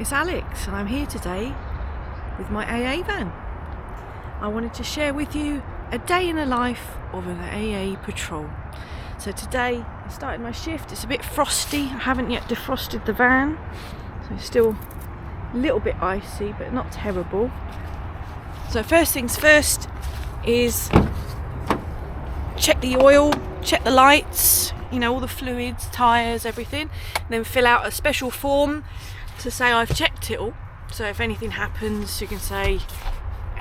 it's Alex and I'm here today with my AA van. I wanted to share with you a day in the life of an AA patrol. So today I started my shift. It's a bit frosty. I haven't yet defrosted the van, so it's still a little bit icy but not terrible. So first things first is check the oil, check the lights, you know, all the fluids, tyres, everything, and then fill out a special form to say I've checked it all. So if anything happens, you can say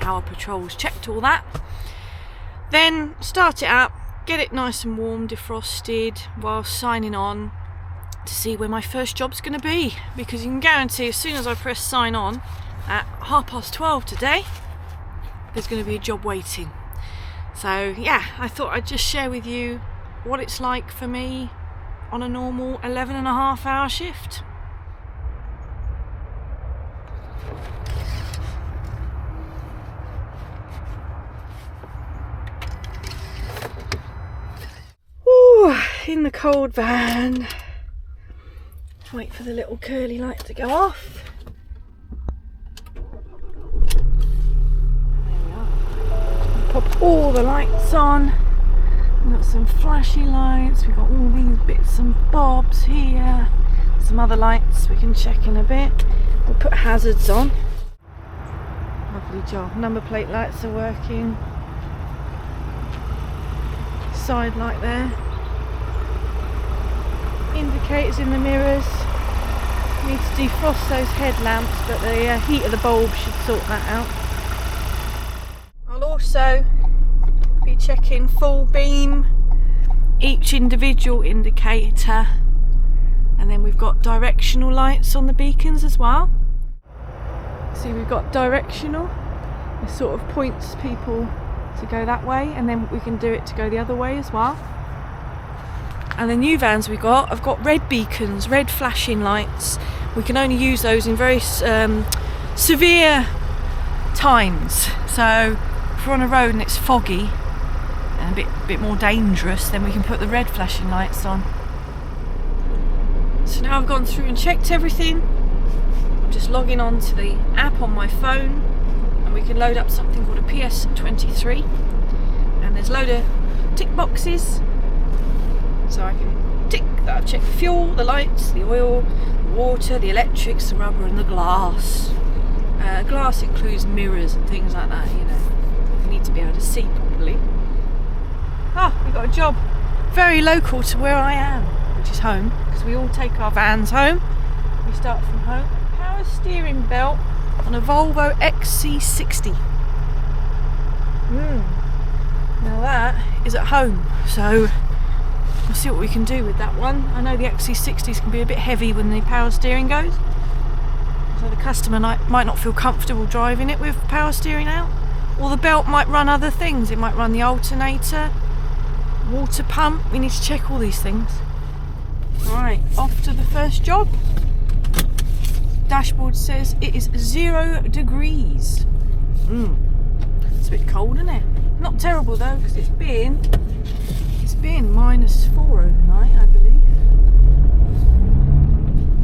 our patrol's checked all that. Then start it up, get it nice and warm, defrosted, while signing on to see where my first job's going to be, because you can guarantee as soon as I press sign on at 12:30 today, there's going to be a job waiting. So yeah, I thought I'd just share with you what it's like for me on a normal 11.5-hour shift. Ooh, in the cold van. Wait for the little curly light to go off. Pop all the lights on. We've got some flashy lights, we've got all these bits and bobs here, some other lights we can check in a bit. We'll put hazards on. Lovely job. Number plate lights are working. Side light there. Indicators in the mirrors. Need to defrost those headlamps, but the heat of the bulb should sort that out. I'll also be checking full beam, each individual indicator, and then we've got directional lights on the beacons as well. See, we've got directional, it sort of points people to go that way, and then we can do it to go the other way as well. And the new vans I've got red beacons, red flashing lights. We can only use those in very severe times. So if we're on a road and it's foggy and a bit more dangerous, then we can put the red flashing lights on. So now I've gone through and checked everything. I'm just logging on to the app on my phone, and we can load up something called a PS23, and there's a load of tick boxes. So I can tick that I've checked the fuel, the lights, the oil, the water, the electrics, the rubber and the glass. Glass includes mirrors and things like that, you know. You need to be able to see properly. We've got a job very local to where I am, which is home, because we all take our vans home. We start from home. Power steering belt on a Volvo XC60. Now that is at home, so we'll see what we can do with that one. I know the XC60s can be a bit heavy when the power steering goes, so the customer might not feel comfortable driving it with power steering out. Or the belt might run other things. It might run the alternator, water pump. We need to check all these things. Right, off to the first job. Dashboard says it is 0 degrees. It's a bit cold, isn't it? Not terrible though, because it's been -4 overnight, I believe.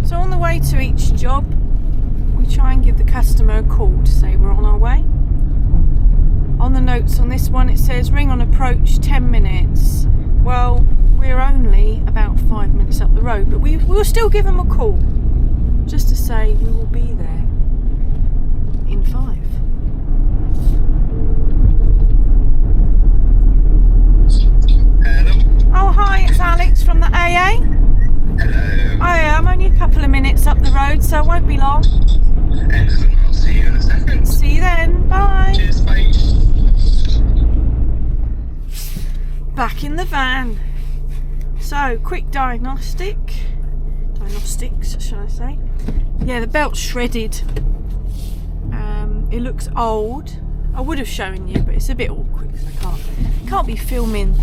So on the way to each job, we try and give the customer a call to say we're on our way. On the notes on this one it says ring on approach 10 minutes. Well, we're only about 5 minutes up the road, but we'll still give them a call just to say we will be there in 5. Oh hi, it's Alex from the AA. Hello. I'm only a couple of minutes up the road, so it won't be long. Excellent, I'll see you in a second. See you then, bye. Cheers, bye. Back in the van. So, quick diagnostics, shall I say. Yeah, the belt's shredded. It looks old. I would have shown you, but it's a bit awkward because I can't be filming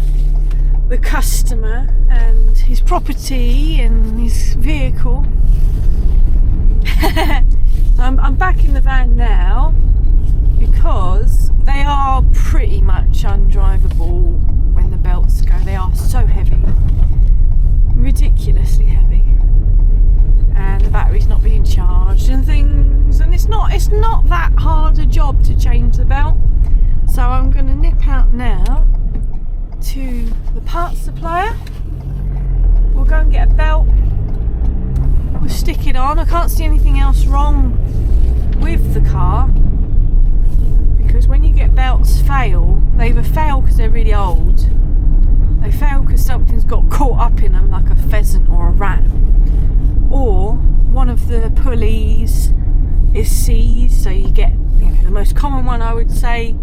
the customer and his property and his vehicle. So I'm back in the van now because they are pretty much undrivable when the belts go. They are so heavy, ridiculously heavy, and the battery's not being charged and things. parts supplier. We'll go and get a belt. We'll stick it on. I can't see anything else wrong with the car, because when you get belts fail, they either fail because they're really old, they fail because something's got caught up in them, like a pheasant or a rat, or one of the pulleys is seized. So you get, the most common one I would say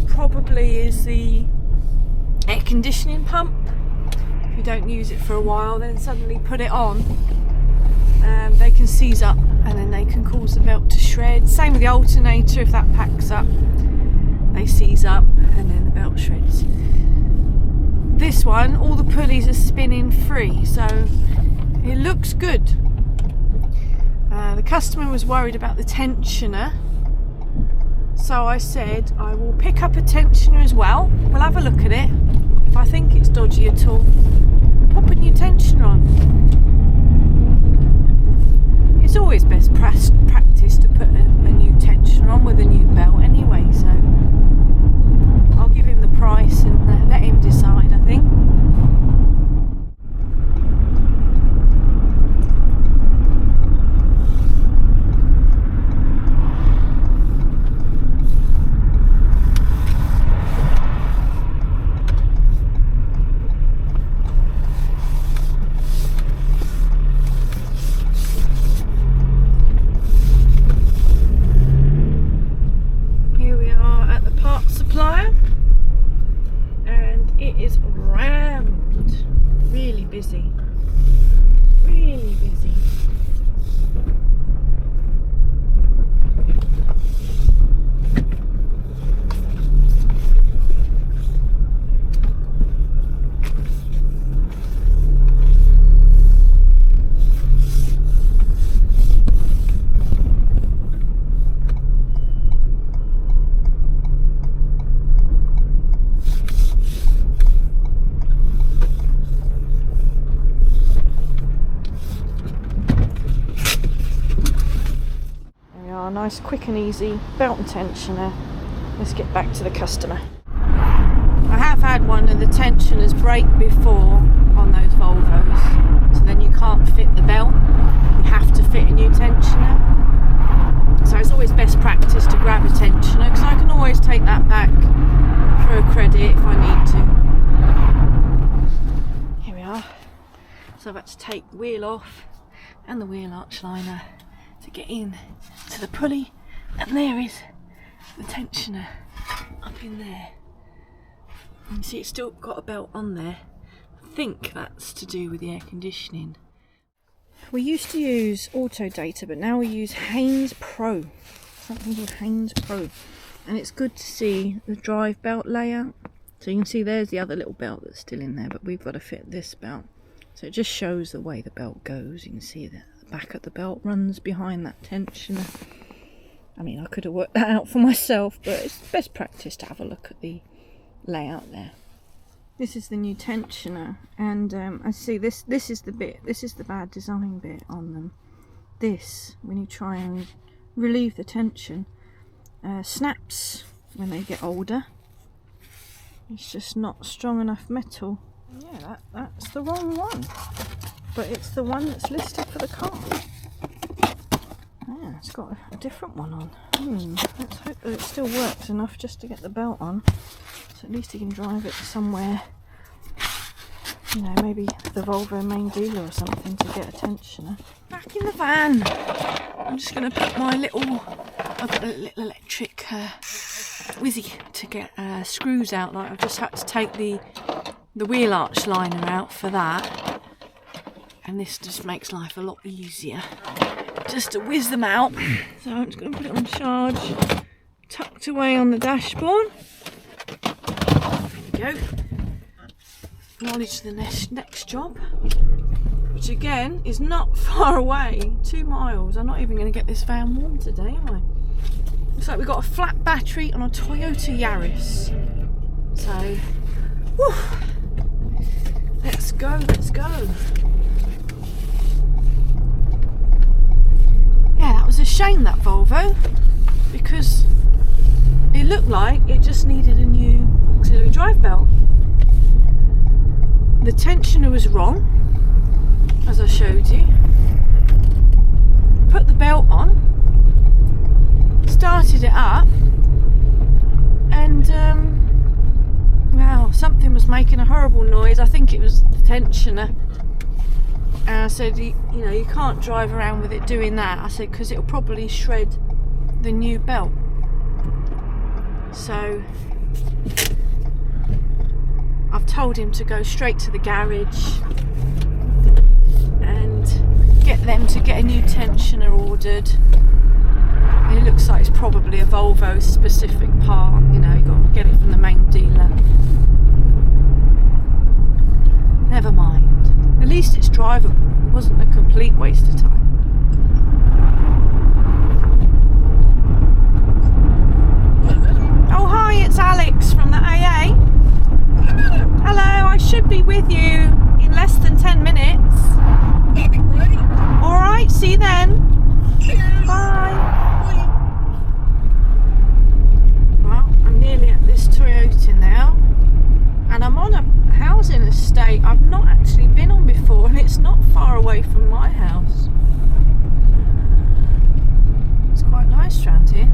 probably is the air conditioning pump. If you don't use it for a while, then suddenly put it on, they can seize up and then they can cause the belt to shred. Same with the alternator, if that packs up, they seize up and then the belt shreds. This one, all the pulleys are spinning free, so it looks good. The customer was worried about the tensioner, so I said I will pick up a tensioner as well. We'll have a look at it. If I think it's dodgy at all, pop a new tensioner on. It's always best practice to put a new tensioner on with a new belt anyway, so I'll give him the price and let him decide, I think. Really busy. Nice, quick and easy belt and tensioner. Let's get back to the customer. I have had one of the tensioners break before on those Volvos, so then you can't fit the belt, you have to fit a new tensioner. So it's always best practice to grab a tensioner, because I can always take that back for a credit if I need to. Here we are. So I've had to take the wheel off and the wheel arch liner to get in to the pulley, and there is the tensioner up in there. And you see it's still got a belt on there. I think that's to do with the air conditioning. We used to use Autodata, but now we use Haynes Pro, something called Haynes Pro, and it's good to see the drive belt layout. So you can see there's the other little belt that's still in there, but we've got to fit this belt. So it just shows the way the belt goes. You can see that the back of the belt runs behind that tensioner. I mean, I could have worked that out for myself, but it's best practice to have a look at the layout there. This is the new tensioner, and I see this is the bit, this is the bad design bit on them. This, when you try and relieve the tension, snaps when they get older. It's just not strong enough metal. Yeah, that's the wrong one, but it's the one that's listed for the car. Yeah, it's got a different one on. Let's hope that it still works enough just to get the belt on, so at least you can drive it somewhere, you know, maybe the Volvo main dealer or something, to get a tensioner. Back in the van. I'm just going to put my little, I've got a little electric whizzy to get screws out. Like, I've just had to take the wheel arch liner out for that, and this just makes life a lot easier, just to whiz them out. So I'm just going to put it on charge, tucked away on the dashboard. There we go. Acknowledge the next job, which again is not far away, 2 miles. I'm not even going to get this van warm today, am I? Looks like we've got a flat battery on a Toyota Yaris. So, whew, let's go. Yeah, that was a shame, that Volvo, because it looked like it just needed a new auxiliary drive belt. the tensioner was wrong, as I showed you. Put the belt on, started it up, and well, something was making a horrible noise. I think it was the tensioner. And I said, you know, you can't drive around with it doing that. I said, because it'll probably shred the new belt. So I've told him to go straight to the garage and get them to get a new tensioner ordered. And it looks like it's probably a Volvo specific part, you know, you've got to get it from the main dealer. Never mind. At least it's drivable. It wasn't a complete waste of time. Oh hi, it's Alex from the AA. Hello, I should be with you in less than 10 minutes. Alright, see you then. Bye. Well, I'm nearly at this Toyota now, and I'm on a housing estate I've not actually been on before, and it's not far away from my house. It's quite nice around here.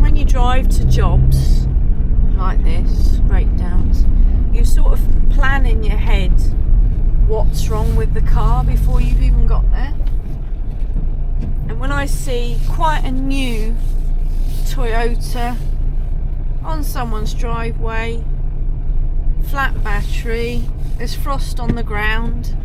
When you drive to jobs like this, breakdowns, you sort of plan in your head what's wrong with the car before you've even got there. And when I see quite a new Toyota on someone's driveway, flat battery, there's frost on the ground,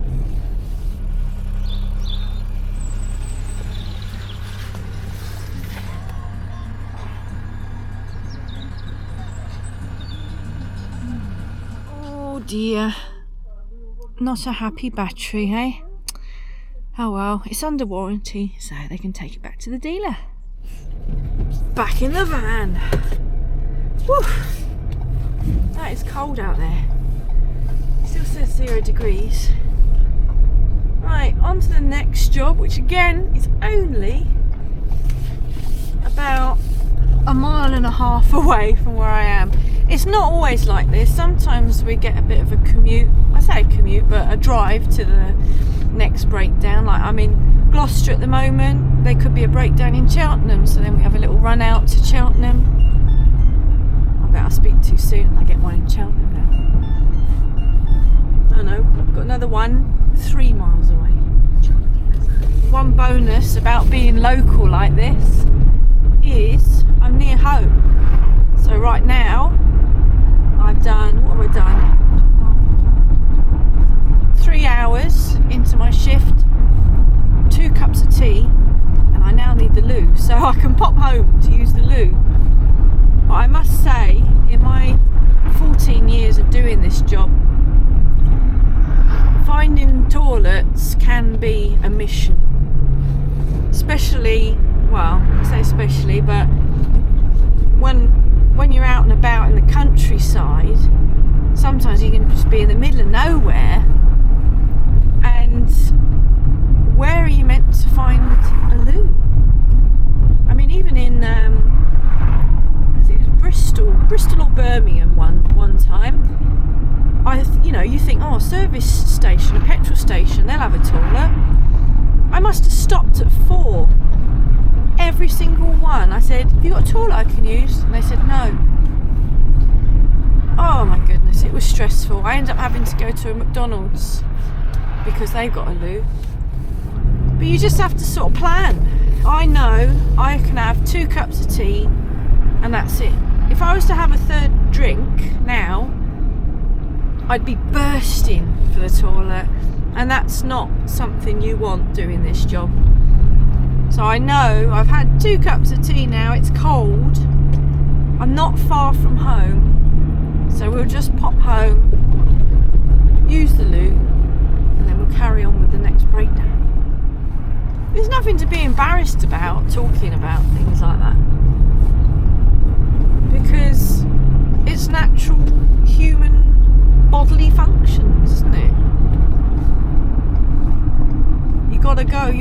oh dear, not a happy battery, hey? Oh well, it's under warranty, so they can take it back to the dealer. Back in the van. Whew. That is cold out there. It still says 0 degrees. Right, on to the next job, which again is only about a mile and a half away from where I am. It's not always like this. Sometimes we get a bit of a commute. I say a commute, but a drive to the next breakdown. Like I'm in Gloucester at the moment. There could be a breakdown in Cheltenham, so then we have a little run out to Cheltenham. I bet I speak too soon and I get one in Cheltenham now. Oh no, I've got another one 3 miles away. One bonus about being local like this is I'm near home. So right now I've done, what have I done? 3 hours into my shift, 2 cups of tea, and I now need the loo, so I can pop home to use the loo. But I must say, in my 14 years of doing this job, finding toilets can be a mission. Especially, well, I say especially, but when you're out and about in the countryside, sometimes you can just be in the middle of nowhere, and where are you meant to find a loo? I mean, even in I think it was Bristol or Birmingham one time, you think, oh, a service station, a petrol station, they'll have a toilet. I must have stopped at 4. Every single one. I said, have you got a toilet I can use? And they said no. Oh my goodness, it was stressful. I ended up having to go to a McDonald's because they've got a loo. But you just have to sort of plan. I know I can have 2 cups of tea and that's it. If I was to have a third drink now, I'd be bursting for the toilet, and that's not something you want doing this job. So I know I've had 2 cups of tea now, it's cold, I'm not far from home, so we'll just pop home, use the loo, and then we'll carry on with the next breakdown. There's nothing to be embarrassed about talking about things like that, because it's natural human bodily functions, isn't it? You gotta go.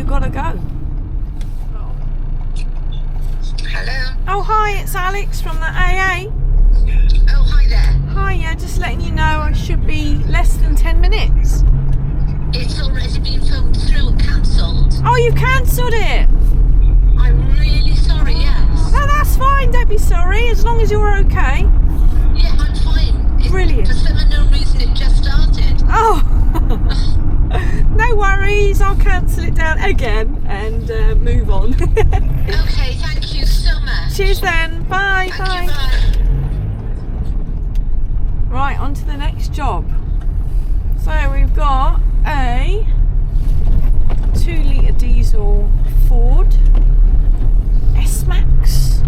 Hello. Oh hi, it's Alex from the AA. Oh, hi there. Hi, yeah, just letting you know I should be less than 10 minutes. It's already been phoned through and cancelled. Oh, you cancelled it? I'm really sorry, yes. No, that's fine. Don't be sorry, as long as you're okay. Yeah, I'm fine. Brilliant. For some unknown reason, it just started. Oh, no worries. I'll cancel it down again and move on. Okay, thank you so much. Cheers then. Bye. Thank Bye. you, bye. Right, on to the next job. So we've got a 2-litre diesel Ford S-Max.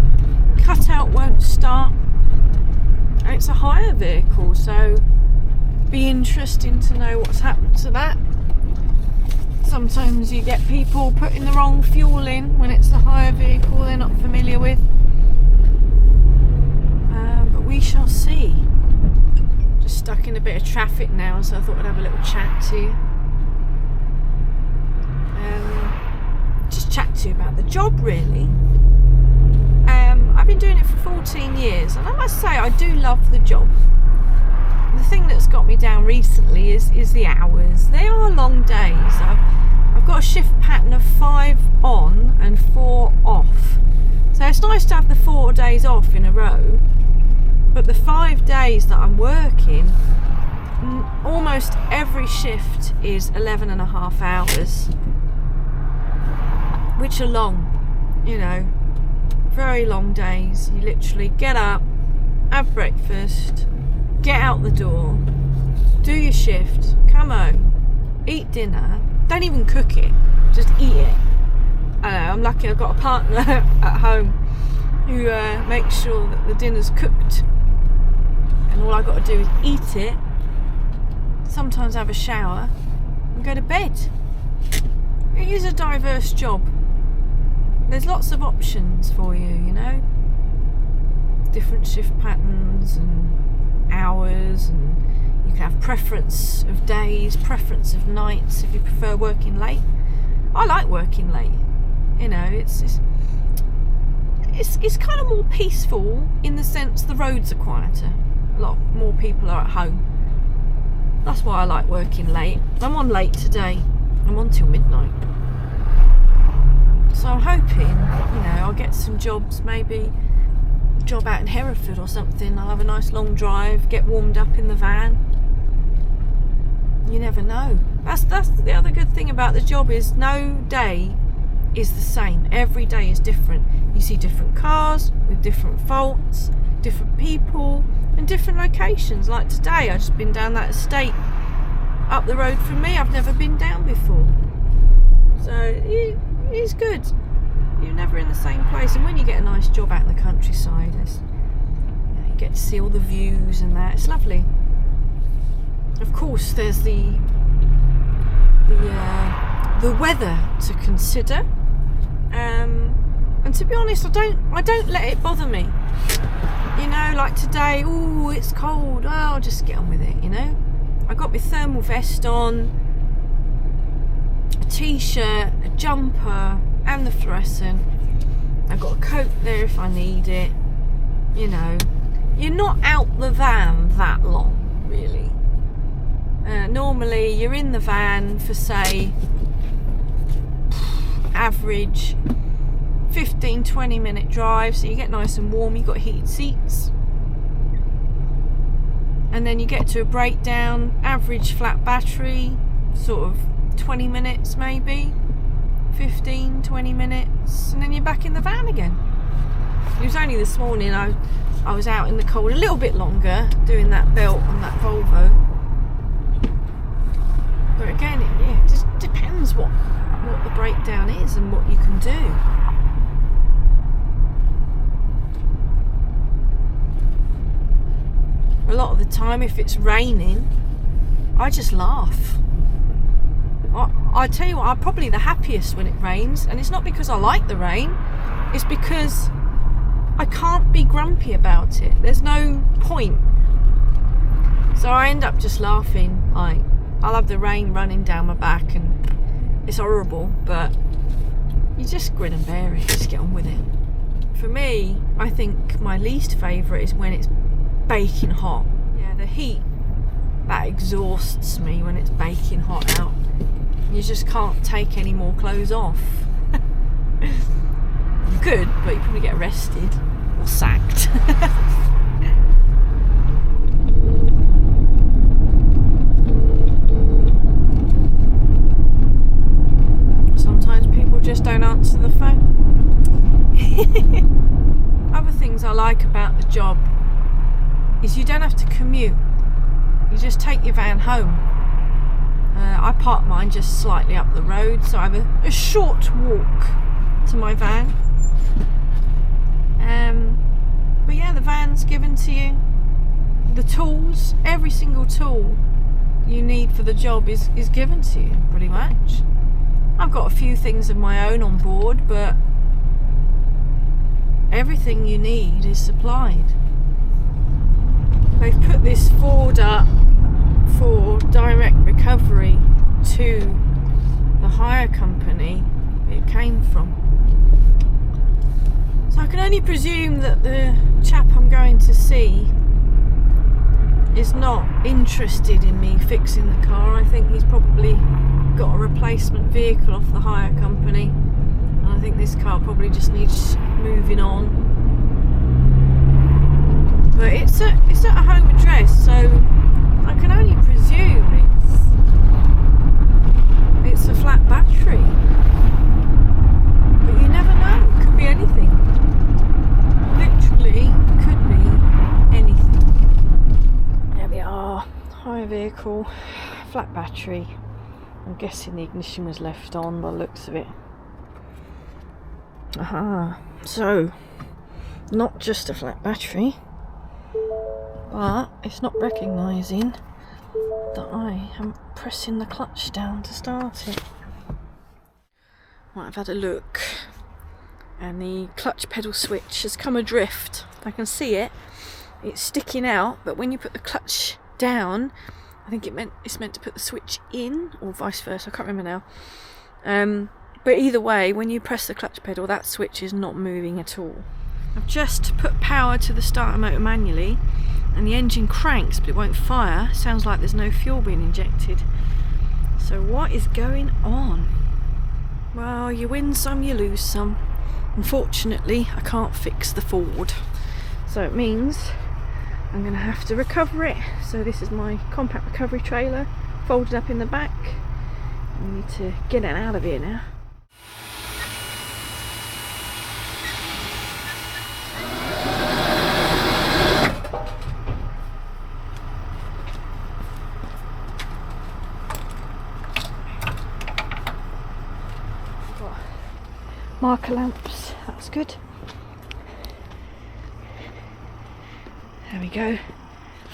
Cutout won't start. And it's a hire vehicle, so be interesting to know what's happened to that. Sometimes you get people putting the wrong fuel in when it's a hire vehicle they're not familiar with. But we shall see. Just stuck in a bit of traffic now, so I thought I'd have a little chat to you. Just chat to you about the job, really. I've been doing it for 14 years, and I must say I do love the job. The thing that's got me down recently is the hours. They are long days. I've got a shift pattern of 5 on and 4 off. So it's nice to have the 4 days off in a row, but the 5 days that I'm working, almost every shift is 11.5 hours, which are long, you know, very long days. You literally get up, have breakfast, get out the door, do your shift, come home, eat dinner, don't even cook it, just eat it. I know, I'm lucky I've got a partner at home who makes sure that the dinner's cooked, and all I've got to do is eat it, sometimes have a shower and go to bed. It is a diverse job. There's lots of options for you, you know, different shift patterns and hours, and you can have preference of days, preference of nights if you prefer working late. I like working late, you know, it's kind of more peaceful in the sense the roads are quieter, a lot more people are at home. That's why I like working late. I'm on late today, I'm on till midnight. So I'm hoping, you know, I'll get some jobs, maybe a job out in Hereford or something. I'll have a nice long drive, get warmed up in the van. You never know. That's the other good thing about the job, is no day is the same. Every day is different. You see different cars with different faults, different people and different locations. Like today, I've just been down that estate up the road from me. I've never been down before. So it's good. You're never in the same place, and when you get a nice job out in the countryside, you get to see all the views and that. It's lovely. Of course, there's the weather to consider, and to be honest, I don't let it bother me. You know, like today, oh, it's cold. Oh, I'll just get on with it. You know, I got my thermal vest on, a t-shirt, a jumper and the fluorescent. I've got a coat there if I need it. You know, you're not out the van that long, really. Normally you're in the van for, say, average 15-20 minute drive, so you get nice and warm, you've got heated seats, and then you get to a breakdown, average flat battery, sort of 20 minutes maybe, 15-20 minutes, and then you're back in the van again. It was only this morning I was out in the cold a little bit longer doing that belt on that Volvo, but again it just depends what the breakdown is and what you can do. A lot of the time, if it's raining, I just laugh. I tell you what, I'm probably the happiest when it rains, and it's not because I like the rain, it's because I can't be grumpy about it. There's no point. So I end up just laughing. I'll have the rain running down my back, and it's horrible, but you just grin and bear it, just get on with it. For me, I think my least favourite is when it's baking hot. Yeah, the heat, that exhausts me when it's baking hot out. You just can't take any more clothes off. You could, but you probably get arrested or sacked. Sometimes people just don't answer the phone. Other things I like about the job is you don't have to commute. You just take your van home. I park mine just slightly up the road, so I have a short walk to my van. But yeah, the van's given to you. The tools, every single tool you need for the job is given to you, pretty much. I've got a few things of my own on board, but everything you need is supplied. They've put this Ford up for direct recovery to the hire company it came from. So I can only presume that the chap I'm going to see is not interested in me fixing the car. I think he's probably got a replacement vehicle off the hire company, and I think this car probably just needs moving on. But it's at a home address, so I can only presume it's a flat battery. But you never know, it could be anything. Literally could be anything. There we are, hire vehicle, flat battery. I'm guessing the ignition was left on by the looks of it. Aha, so not just a flat battery, but it's not recognising that I am pressing the clutch down to start it. Right, I've had a look, and the clutch pedal switch has come adrift. I can see it. It's sticking out, but when you put the clutch down, I think it's meant to put the switch in, or vice versa, I can't remember now. But either way, when you press the clutch pedal, that switch is not moving at all. I've just put power to the starter motor manually, and the engine cranks, but it won't fire. Sounds like there's no fuel being injected. So what is going on? Well, you win some, you lose some. Unfortunately, I can't fix the Ford. So it means I'm going to have to recover it. So this is my compact recovery trailer, folded up in the back. I need to get it out of here now. Got marker lamps, that's good. There we go.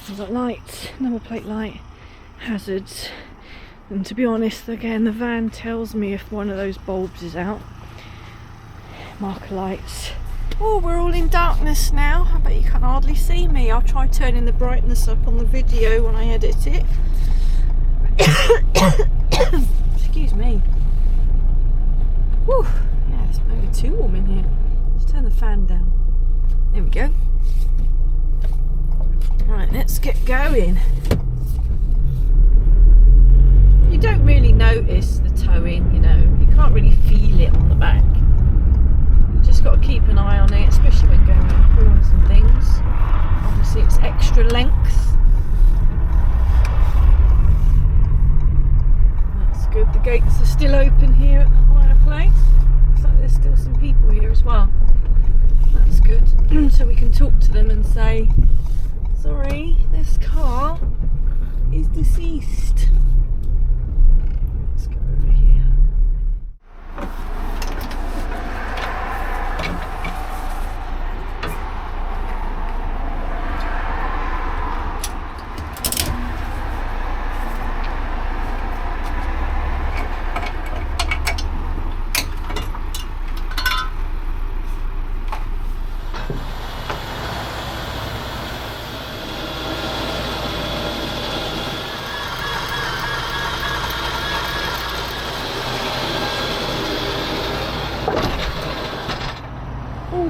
I've got lights, number plate light, hazards, and to be honest, again, the van tells me if one of those bulbs is out. Marker lights. Oh, we're all in darkness now. I bet you can hardly see me. I'll try turning the brightness up on the video when I edit it. Excuse me. Whew. Yeah, it's maybe too warm in here. Let's turn the fan down. There we go. Right, let's get going. You don't really notice the towing, you know. You can't really feel it on the back. You just got to keep an eye on it, especially when going around corners and things. Obviously it's extra length. That's good. The gates are still open here at the hire place. Looks like there's still some people here as well. That's good. So we can talk to them and say, sorry, this car is deceased. Let's go over here.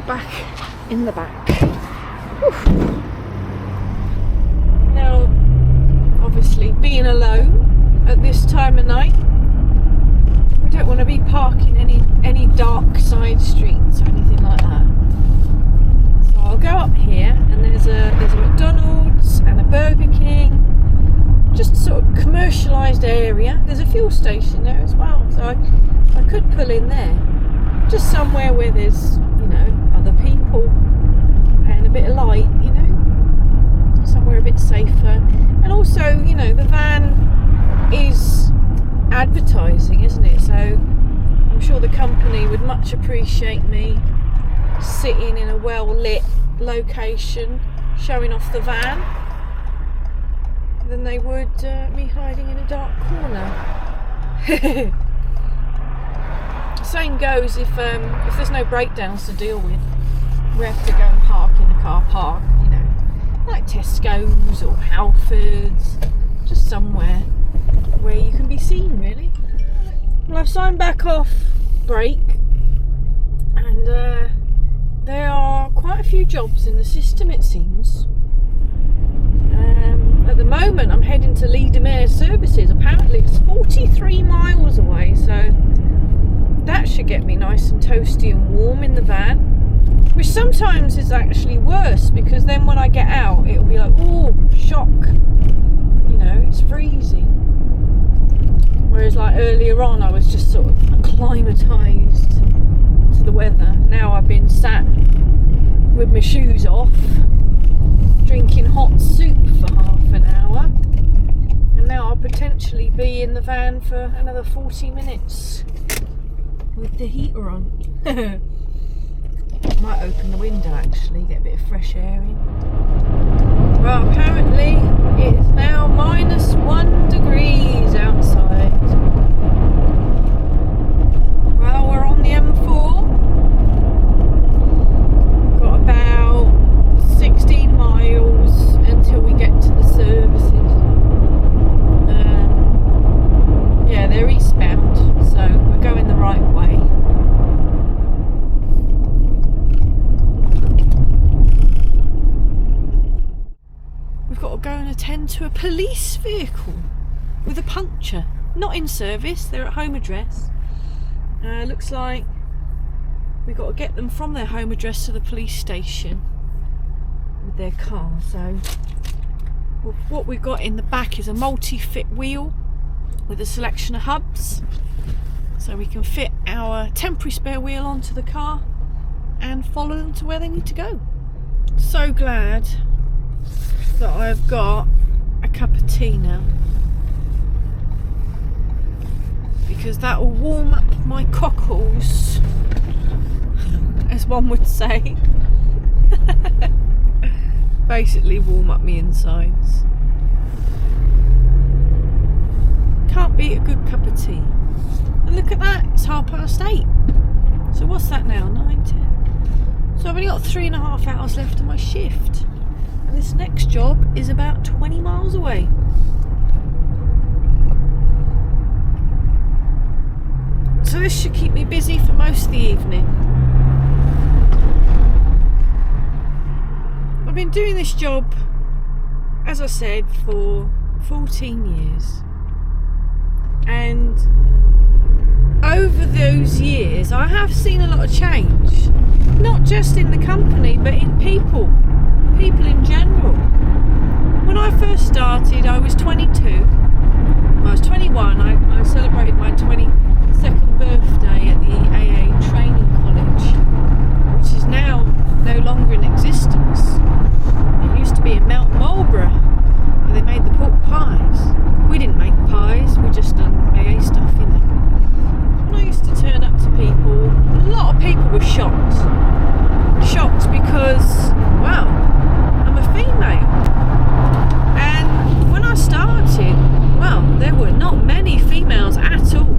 Back in the back. Whew. Now obviously being alone at this time of night, we don't want to be parking any dark side streets or anything like that. So I'll go up here, and there's a McDonald's and a Burger King, just sort of commercialised area. There's a fuel station there as well, so I could pull in there, just somewhere where there's, you know, other people and a bit of light, you know, somewhere a bit safer. And also, you know, the van is advertising, isn't it? So I'm sure the company would much appreciate me sitting in a well lit location showing off the van than they would me hiding in a dark corner. Same goes if there's no breakdowns to deal with, we have to go and park in a car park, you know, like Tesco's or Halfords, just somewhere where you can be seen, really. Well, I've signed back off break, and there are quite a few jobs in the system, it seems. At the moment I'm heading to Leedermere Services. Apparently it's 43 miles away, so that should get me nice and toasty and warm in the van, which sometimes is actually worse, because then when I get out it'll be like, oh, shock, you know, it's freezing. Whereas like earlier on I was just sort of acclimatised to the weather. Now I've been sat with my shoes off, drinking hot soup for half an hour, and now I'll potentially be in the van for another 40 minutes with the heater on. Might open the window actually, get a bit of fresh air in. Well, apparently it's now -1 degrees outside. Well, we're on the M4. Got about 16 miles until we get to the services. Yeah, they're eastbound, so we're going the right way. We've got to go and attend to a police vehicle with a puncture. Not in service, they're at home address. Looks like we've got to get them from their home address to the police station with their car. So what we've got in the back is a multi-fit wheel with a selection of hubs, so we can fit our temporary spare wheel onto the car and follow them to where they need to go. So glad that I've got a cup of tea now, because that will warm up my cockles, as one would say. Basically warm up my insides. Can't beat a good cup of tea. And look at that, it's 8:30. So what's that now? 9, 10. So I've only got 3.5 hours left of my shift. And this next job is about 20 miles away. So this should keep me busy for most of the evening. I've been doing this job, as I said, for 14 years. And over those years I have seen a lot of change, not just in the company but in people in general. When I first started I was 22. When I was 21 I celebrated my 22nd birthday at the AA training college, which is now no longer in existence. It used to be in Mount Marlborough where they made the pork pies. We didn't make pies, we just done AA stuff, you know. And I used to turn up to people. A lot of people were shocked because, well, I'm a female. And when I started, well, there were not many females at all.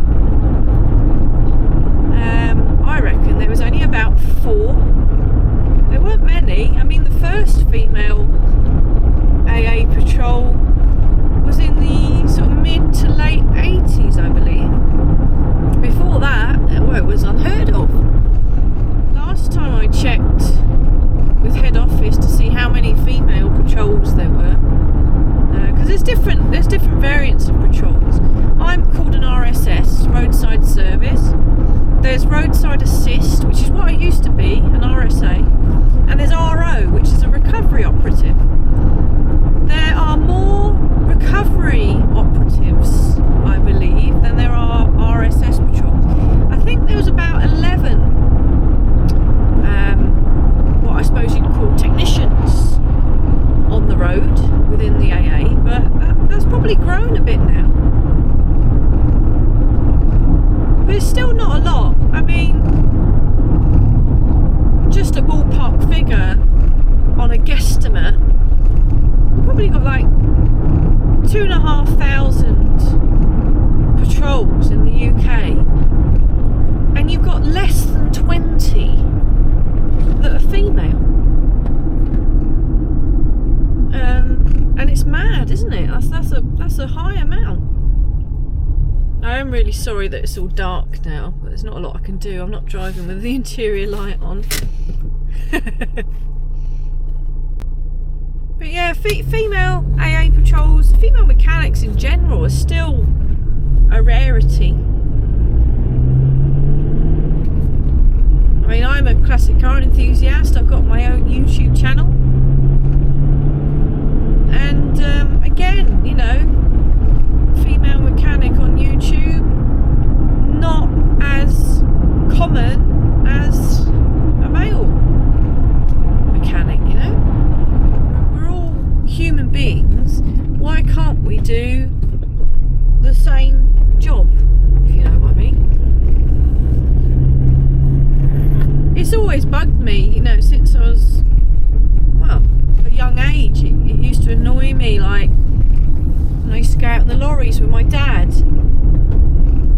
I reckon there was only about 4. There weren't many. I mean, the first female AA patrol was in the sort of mid to late 80s, I believe. Before that, well, it was unheard of. Last time I checked with head office to see how many female patrols there were, because there's different there's roadside assist, which is what I used to be, an RSA, and there's RO, which is a recovery operative. There are more recovery operatives, I believe, than there are RSS patrol. I think there was about 11 what I suppose you'd call technicians on the road within the AA, but that's probably grown a bit now. But it's still not a lot. I mean, just a ballpark figure on a guesstimate, we've probably got like 2,500 patrols in the UK, and you've got less than 20 that are female. And it's mad, isn't it? That's a high amount. I am really sorry that it's all dark now, but there's not a lot I can do. I'm not driving with the interior light on. But yeah, female AA patrols, female mechanics in general are still a rarity. I mean, I'm a classic car enthusiast. I've got my own YouTube channel. And again, you know, female mechanic on YouTube, not as common as a male mechanic, you know. We're all human beings. Why can't we do the same job, if you know what I mean? It's always bugged me, you know, since I was, well, a young age. It used to annoy me, like when I used to go out in the lorries with my dad.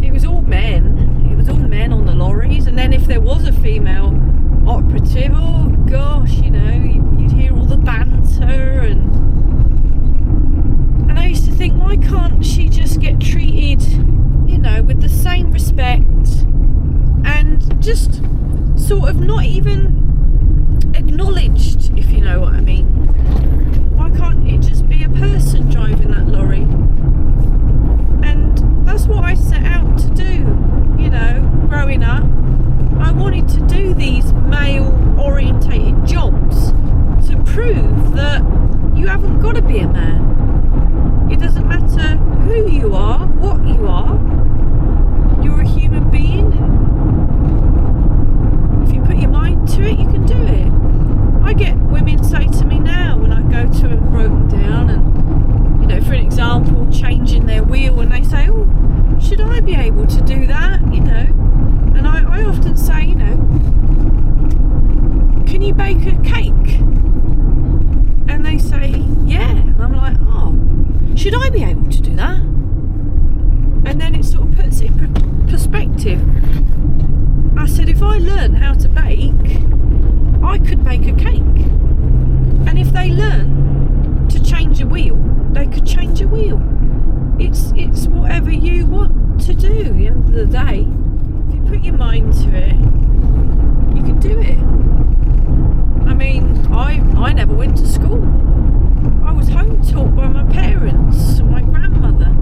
It was all men. It was all men on the lorries, and then if there was a female operative, oh gosh, you know, you'd hear all the banter, and I used to think, why can't she just get treated, you know, with the same respect, and just sort of not even acknowledged, if you know what I mean? Why can't it just be a person driving that lorry? And that's what I set out to do, you know, growing up. I wanted to do these male orientated jobs to prove that you haven't got to be a man. It doesn't matter who you are, what you are, you're a human being, and if you put your mind to it, you can do it. I get women say to me now when I go to them broken down, and, you know, for an example, changing their wheel, and they say, oh, should I be able to do that, you know? And I often say, you know, can you bake a cake? And they say, yeah. And I'm like, oh, should I be able to do that? And then it sort of puts it in perspective. I said, if I learn how to bake, I could bake a cake. And if they learn to change a wheel, they could change a wheel. It's whatever you want to do. At the end of the day, if you put your mind to it, you can do it. I mean, I never went to school. I was home taught by my parents and my grandmother.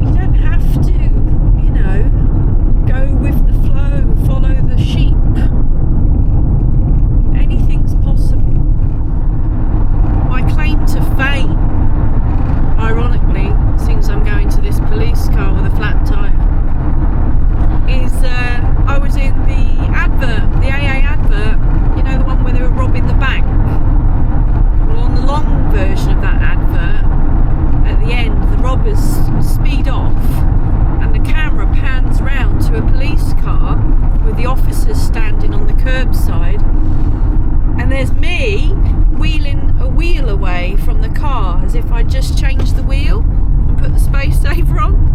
You don't have to, you know, go with the flow, follow the sheep. Anything's possible. My claim to fame, ironically, since I'm going to this police car with a flat tyre, is I was in the advert, the AA advert, you know, the one where they were robbing the bank. Well, on the long version of that advert, at the end, the robbers speed off and the camera pans round to a police car with the officers standing on the curbside, and there's me wheeling a wheel away from the car as if I just changed the wheel and put the space saver on.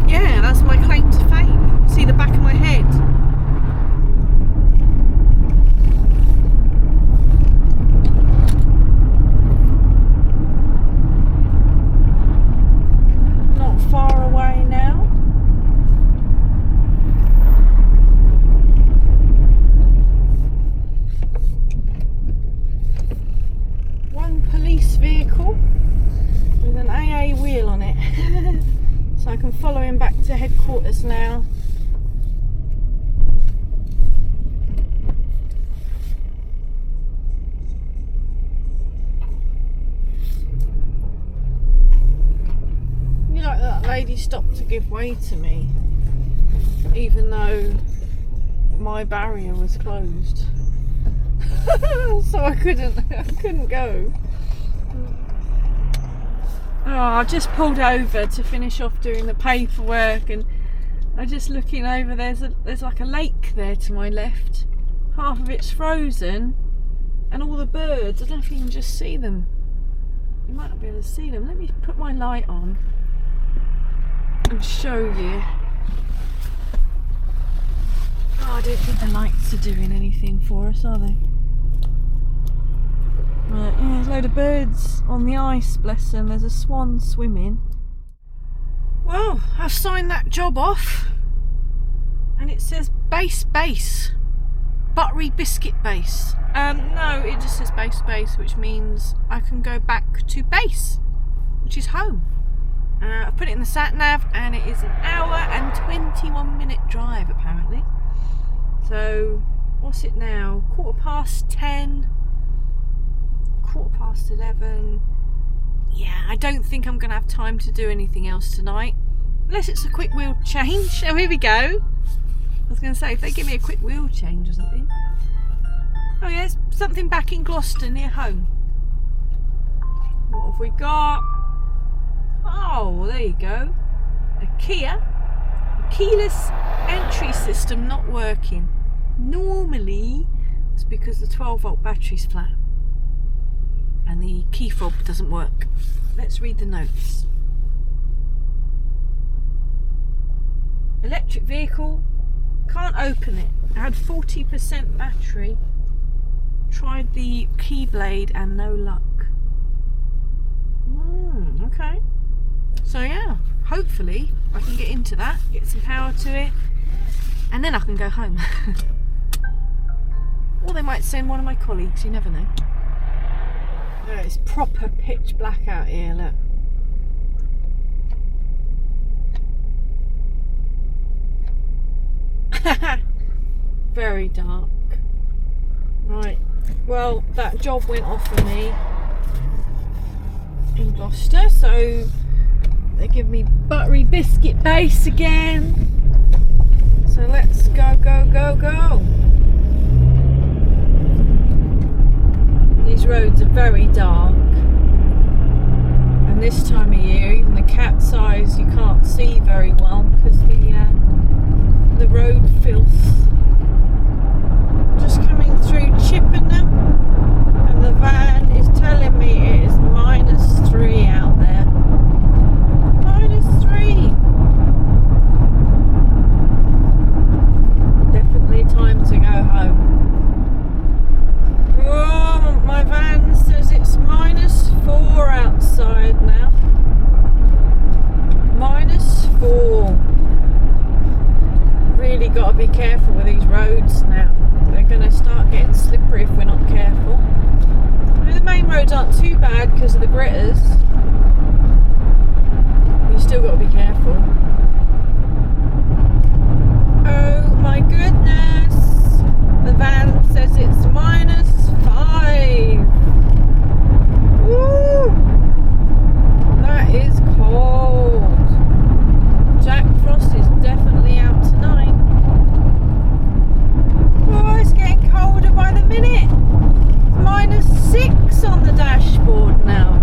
Yeah, that's my claim to fame. See the back of my head? Not far away now. One police vehicle with an AA wheel on it. kilometres now. Like that lady stopped to give way to me, even though my barrier was closed. So I couldn't go. Oh, I just pulled over to finish off doing the paperwork, and I'm just looking over. There's like a lake there to my left. Half of it's frozen, and all the birds. I don't know if you can just see them. You might not be able to see them. Let me put my light on and show you. Oh, I don't think the lights are doing anything for us, are they? Right, yeah, there's a load of birds on the ice, bless them. There's a swan swimming. Well, I've signed that job off, and it says base, buttery biscuit base. No, it just says base, which means I can go back to base, which is home. I've put it in the sat nav, and it is an hour and 21-minute drive apparently. So what's it now? 10:15, 11:15. Yeah, I don't think I'm gonna have time to do anything else tonight, unless it's a quick wheel change. Oh, here we go. I was gonna say, if they give me a quick wheel change or something. Oh yeah, there's something back in Gloucester near home. What have we got? Oh, there you go. A Kia. A keyless entry system not working. Normally, it's because the 12-volt battery's flat and the key fob doesn't work. Let's read the notes. Electric vehicle. Can't open it. I had 40% battery. Tried the keyblade and no luck. Okay. So yeah, hopefully I can get into that, get some power to it, and then I can go home. Or they might send one of my colleagues, you never know. Oh, it's proper pitch black out here, look. Very dark. Right, well, that job went off for me in Gloucester, so they give me buttery biscuit base again. So let's go. These roads are very dark, and this time of year, even the cat's eyes, you can't see very well because the road filth. Just coming through Chippenham, and the van is telling me it is -3 out there. -3. Definitely time to go home. Oh, my van says it's -4 outside now. -4. Really got to be careful with these roads now. They're going to start getting slippery if we're not careful. I mean, the main roads aren't too bad because of the gritters. You still got to be careful. Oh my goodness! The van says it's -5. Woo! That is cold. Jack Frost is definitely out tonight. Oh, it's getting colder by the minute. -6 on the dashboard now.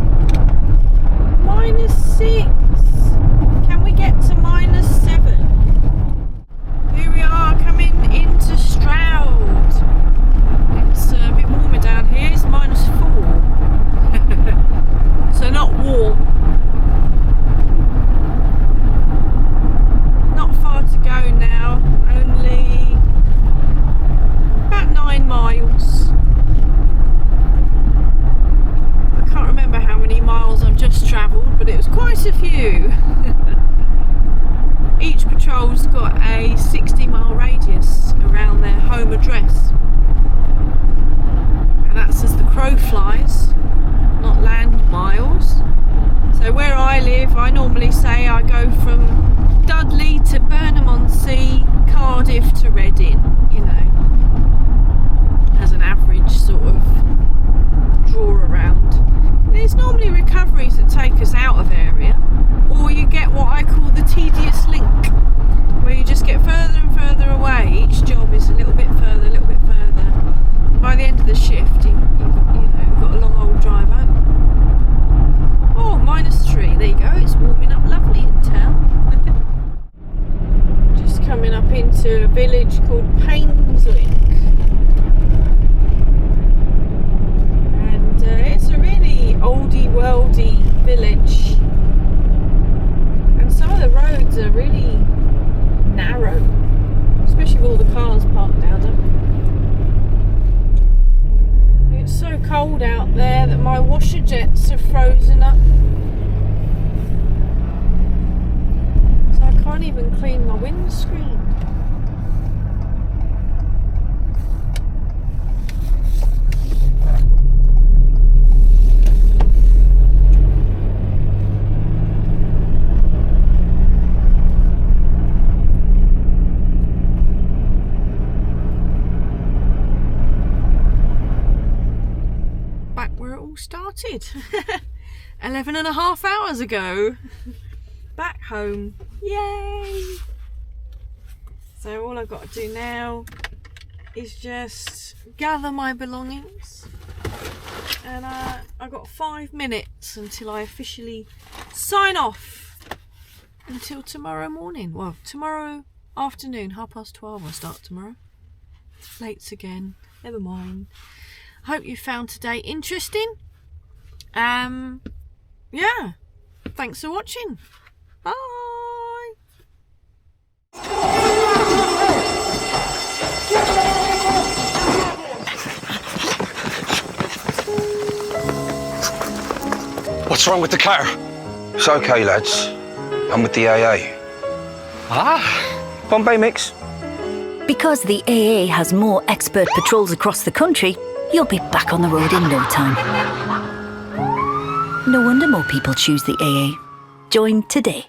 -6. Can we get to -7? Here we are coming into Stroud. It's a bit warmer down here. It's -4. So not warm. Not far to go now. Only about 9 miles. I can't remember how many miles I've just travelled, but it was quite a few. Each patrol's got a 60-mile radius around their home address, and that's as the crow flies, not land miles. So where I live, I normally say I go from Dudley to Burnham-on-Sea, Cardiff to Reading, you know, as an average sort of draw around. There's normally recoveries that take us out of area, or you get what I call the tedious link, where you just get further and further away. Each job is a little bit further, a little bit further. By the end of the shift, you've got a long old drive home. Oh, -3. There you go. It's warming up lovely in town. Just coming up into a village called Painswick. And it's a really oldie-worldy village. And some of the roads are really narrow, especially with all the cars parked down them. It's so cold out there that my washer jets are frozen up. So I can't even clean my windscreen. Back where it all started 11.5 hours ago. Back home, yay! So all I've got to do now is just gather my belongings, and I've got 5 minutes until I officially sign off until tomorrow morning. Well, tomorrow afternoon, 12:30 I start tomorrow. Lates again, never mind. Hope you found today interesting. Yeah, thanks for watching. Bye. What's wrong with the car? It's okay, lads. I'm with the AA. Ah, Bombay mix. Because the AA has more expert patrols across the country, you'll be back on the road in no time. No wonder more people choose the AA. Join today.